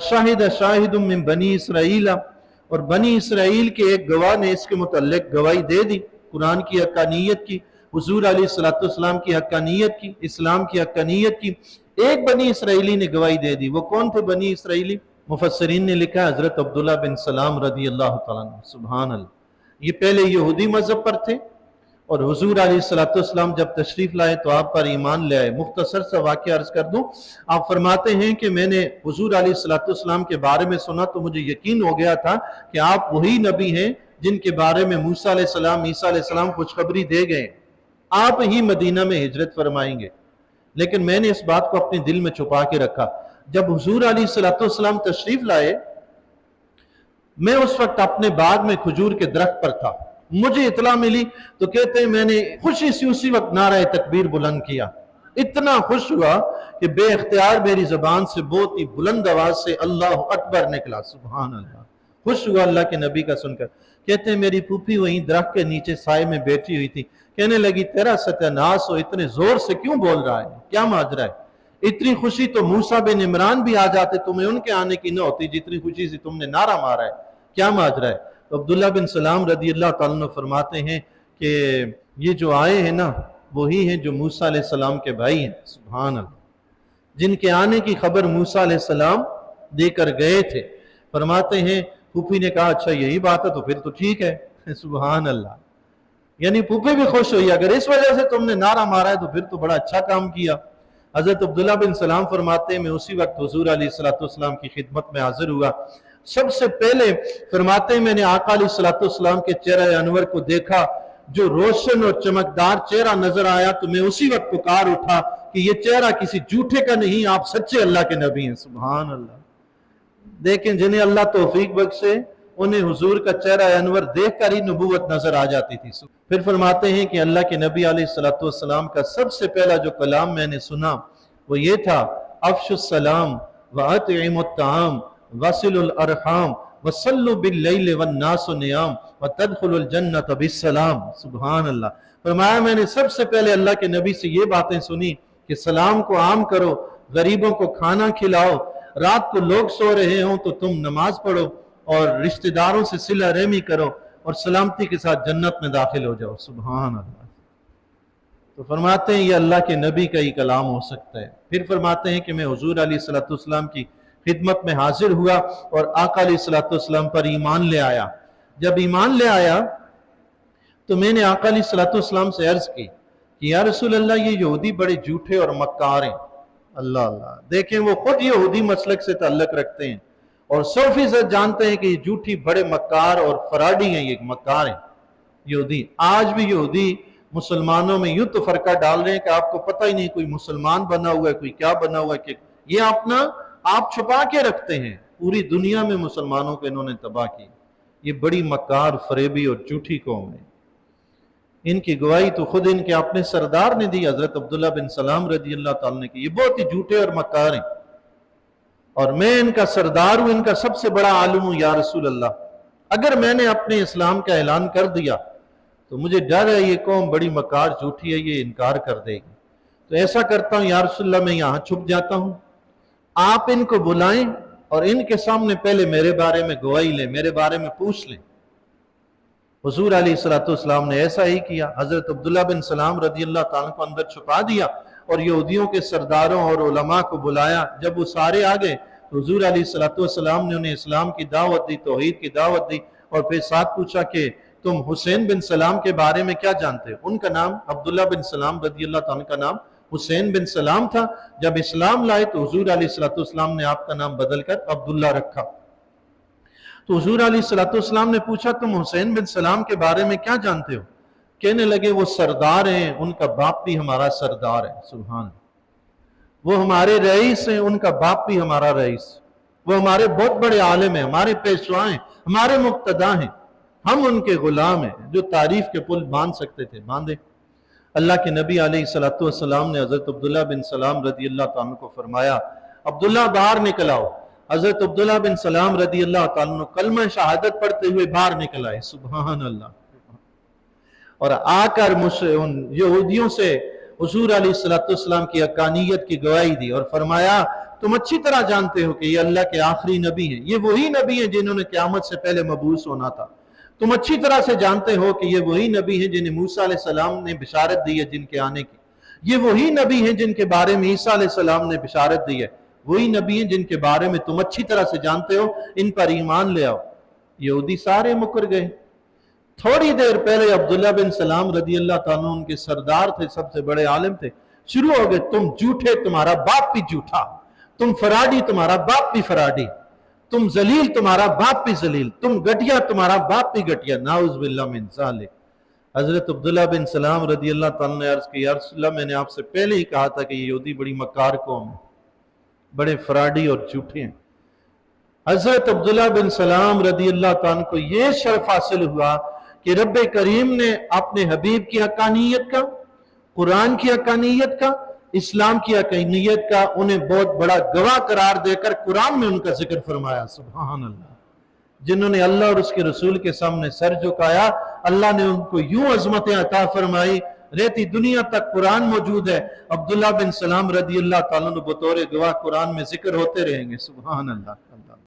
शाहिद शाहिद मिन बनी इसराइल, और बनी इसराइल के एक गवाह ने इसके मुतल्लिक गवाही दे दी, कुरान की हक्कानियत की, हुजूर अलैहिस्सलाम की हक्कानियत की, इस्लाम की हक्कानियत की। एक बनी इसराइली ने गवाही दे दी। वो कौन थे बनी इसराइली? मुफस्सिरीन ने लिखा हजरत अब्दुल्ला बिन सलाम रदी अल्लाह तआला अन्हु। सुभान अल्लाह। ये पहले यहूदी मजहब पर थे और हुजूर अलैहिस्सलाम जब तशरीफ लाए तो आप पर ईमान ले आए। मुख्तसर सा वाक़या अर्ज कर दूं, आप फरमाते हैं कि मैंने हुजूर अलैहिस्सलाम के बारे में सुना तो मुझे यकीन हो गया था कि आप वही नबी हैं जिनके बारे में मूसा अलैहिस्सलाम, ईसा अलैहिस्सलाम खुशखबरी दे गए, आप ही मदीना में हिजरत फरमाएंगे। लेकिन मैंने इस बात को अपने दिल में छुपा के रखा। जब हुजूर अलैहिस्सलाम तशरीफ लाए, मैं उस वक्त अपने बाग में खजूर के दरख्त पर था, मुझे इतला मिली तो कहते हैं मैंने खुशी से उसी वक्त नारा तकबीर बुलंद किया। इतना खुश हुआ कि बेख्तियार मेरी जबान से बहुत ही बुलंद आवाज से अल्लाह अकबर निकला। सुभान अल्लाह। खुश हुआ अल्लाह के नबी का सुनकर। कहते हैं मेरी फूफी वहीं दरख्त के नीचे साए में बैठी हुई थी, कहने लगी तेरा सत्यानाश हो, इतने जोर से क्यों बोल रहा है, क्या माजरा है? इतनी खुशी तो मूसा बिन इमरान भी आ जाते, तुम्हें उनके आने की न होती जितनी खुशी से तुमने नारा मारा है, क्या माजरा है? तो अब्दुल्ला बिन सलाम रदी अल्लाह तआला अन्हु फरमाते हैं कि ये जो आए हैं ना वही हैं जो मूसा अलैहिस्सलाम के भाई हैं। सुभान अल्लाह। जिनके आने की खबर मूसा अलैहिस्सलाम देकर गए थे। फरमाते हैं फूफी ने कहा अच्छा यही बात है तो फिर तो ठीक है। सुभान अल्लाह। यानी फूफी भी खुश हुई, अगर इस वजह से तुमने नारा मारा है तो फिर तो बड़ा अच्छा काम किया। हजरत अब्दुल्ला बिन सलाम फरमाते हैं मैं उसी वक्त हुजूर अलैहिस्सलाम की खिदमत में हाजिर हुआ। सबसे पहले फरमाते हैं मैंने आका अलैहिस्सलाम के चेहरे अनवर को देखा, जो रोशन और चमकदार चेहरा नजर आया तो मैं उसी वक्त पुकार उठा कि ये चेहरा किसी झूठे का नहीं, आप सच्चे अल्लाह के नबी हैं। सुभान अल्लाह। देखें जिन्हें अल्लाह तौफीक बख्शे उन्हें हुजूर का चेहरा अनवर देखकर ही नबूवत नजर आ जाती थी। फिर फरमाते हैं कि अल्लाह के नबी अलैहिस्सलाम का सबसे पहला जो कलाम मैंने सुना वो ये था अफ़शुस सलाम व अतइमुत ताम वसिलुल अरहाम वसल्लु बिल्लैल वन्नासु नियाम व तदखुलुल जन्नत बिस्सलाम। सुभान अल्लाह। फरमाया मैंने सबसे पहले अल्लाह के नबी से ये बातें सुनी कि सलाम को आम करो, गरीबों को खाना खिलाओ, रात को लोग सो रहे हों तो तुम नमाज पढ़ो और रिश्तेदारों से सिला रहमी करो और सलामती के साथ जन्नत में दाखिल हो जाओ। सुभान अल्लाह। तो फरमाते हैं ये अल्लाह के नबी का ही कलाम हो सकता है। फिर फरमाते हैं कि मैं हुजूर अलैहिस्सलाम की खिदमत में हाजिर हुआ और आका अलैहिस्सलाम पर ईमान ले आया। जब ईमान ले आया तो मैंने आका अलैहिस्सलाम से अर्ज की कि या रसूल अल्लाह ये यहूदी बड़े झूठे और मक्कार हैं। अल्लाह अल्लाह। देखें वो खुद यहूदी मसलक से ताल्लुक रखते हैं और 100% जानते हैं कि ये झूठी बड़े मक्कार और फराडी हैं, ये मक्कार हैं यहूदी। आज भी यहूदी मुसलमानों में यूं तो फर्का डाल रहे हैं कि आपको पता ही नहीं कोई मुसलमान बना हुआ है, कोई क्या बना हुआ है, कि ये अपना आप छुपा के रखते हैं। पूरी दुनिया में मुसलमानों को इन्होंने तबाह की। ये बड़ी मक्कार, फरेबी और झूठी कौम है। इनकी गवाही तो खुद इनके अपने सरदार ने दी, हजरत अब्दुल्ला बिन सलाम रजी अल्लाह ताला ने की। ये बहुत ही झूठे और मक्कार हैं और मैं इनका सरदार हूं, इनका सबसे बड़ा आलिम हूं या रसूल अल्लाह। अगर मैंने अपने इस्लाम का ऐलान कर दिया तो मुझे डर है ये कौम बड़ी मक्कार झूठी है, ये इनकार कर देगी। तो ऐसा करता हूं या रसूल अल्लाह मैं यहां छुप जाता हूं, आप इनको बुलाएं और इनके सामने पहले मेरे बारे में गवाही लें, मेरे बारे में पूछ लें। हुजूर अलैहिस्सलाम ने ऐसा ही किया। हजरत अब्दुल्ला बिन सलाम रजी अल्लाह ताला को अंदर छुपा दिया और यहूदियों के सरदारों और उलमा को बुलाया। जब वो सारे आ गए तो हुजूर अलैहिस्सलाम ने उन्हें इस्लाम की दावत दी, तौहीद की दावत दी और फिर साथ पूछा कि तुम हुसैन बिन सलाम के बारे में क्या जानते हो? उनका नाम अब्दुल्ला बिन सलाम रजी अल्लाह ताला का नाम हुसैन बिन सलाम था। जब इस्लाम लाए तो हुजूर अलैहिस्सलाम ने आपका नाम बदलकर अब्दुल्ला रखा। तो हुजूर अलैहिस्सलाम ने पूछा तुम हुसैन बिन सलाम के बारे में क्या जानते हो? कहने लगे वो सरदार हैं, उनका बाप भी हमारा सरदार है। सुभान। वो हमारे रईस हैं, उनका बाप भी हमारा रईस। वो हमारे बहुत बड़े आलिम हैं, हमारे पेशवा हैं, हमारे मुक्तदा हैं, हम उनके गुलाम हैं। जो तारीफ के पुल बांध सकते थे बांधे। अल्लाह के नबी अलैहिस्सलाम ने हजरत अब्दुल्ला बिन सलाम रदी अल्लाह ताला को फरमाया अब्दुल्ला बाहर निकल आओ। हजरत अब्दुल्ला बिन सलाम रदी अल्लाह ताला ने कलमा शहादत पढ़ते हुए बाहर निकल आए। सुभान अल्लाह। और आकर यहूदियों से हुजूर अलैहिस्सलाम की हक्कानियत की गवाही दी और फरमाया तुम अच्छी तरह जानते हो कि ये अल्लाह के आखिरी नबी हैं, ये वही नबी हैं जिन्होंने क़यामत से पहले मबूस होना था। तुम अच्छी तरह से जानते हो कि ये वही नबी हैं जिन्हें मूसा अलैहिस्सलाम ने बिशारत दी है जिनके आने की, ये वही नबी हैं जिनके बारे में ईसा अलैहिस्सलाम ने बिशारत दी है, वही नबी हैं जिनके बारे में तुम अच्छी तरह से जानते हो, इन पर ईमान ले आओ। यहूदी सारे मुकर गए। थोड़ी देर पहले अब्दुल्ला बिन सलाम रदी अल्लाह ताला अन्हु उनके सरदार थे, सबसे बड़े आलिम थे, शुरू हो गए, तुम झूठे, तुम्हारा बाप भी झूठा, तुम फराडी, तुम्हारा बाप भी फराडी, तुम जलील, तुम्हारा बाप भी जलील, तुम घटिया, तुम्हारा बाप भी घटिया। नाउज़ बिल्लाह मिन ज़ालिक। हजरत अब्दुल्ला बिन सलाम रदी अल्लाह ताला ने अर्ज किया, या रसूलल्लाह, मैंने आपसे पहले ही कहा था कि ये यहूदी बड़ी मकार कौम है, बड़े फराडी और झूठे हैं। हजरत अब्दुल्ला बिन सलाम रदी अल्लाह ताला को यह शर्फ हासिल हुआ कि रब करीम ने अपने हबीब की हकानियत का, कुरान की हकानियत का, इस्लाम की हकानियत का उन्हें बहुत बड़ा गवाह करार देकर कुरान में उनका जिक्र फरमाया। सुभान अल्लाह। जिन्होंने अल्लाह और उसके रसूल के सामने सर झुकाया, अल्लाह ने उनको यूं अजमतें अता फरमाई, रहती दुनिया तक कुरान मौजूद है। अब्दुल्ला बिन सलाम रदी अल्लाह ताला अन्हु बतौर गवाह कुरान में जिक्र होते रहेंगे। सुभान अल्लाह।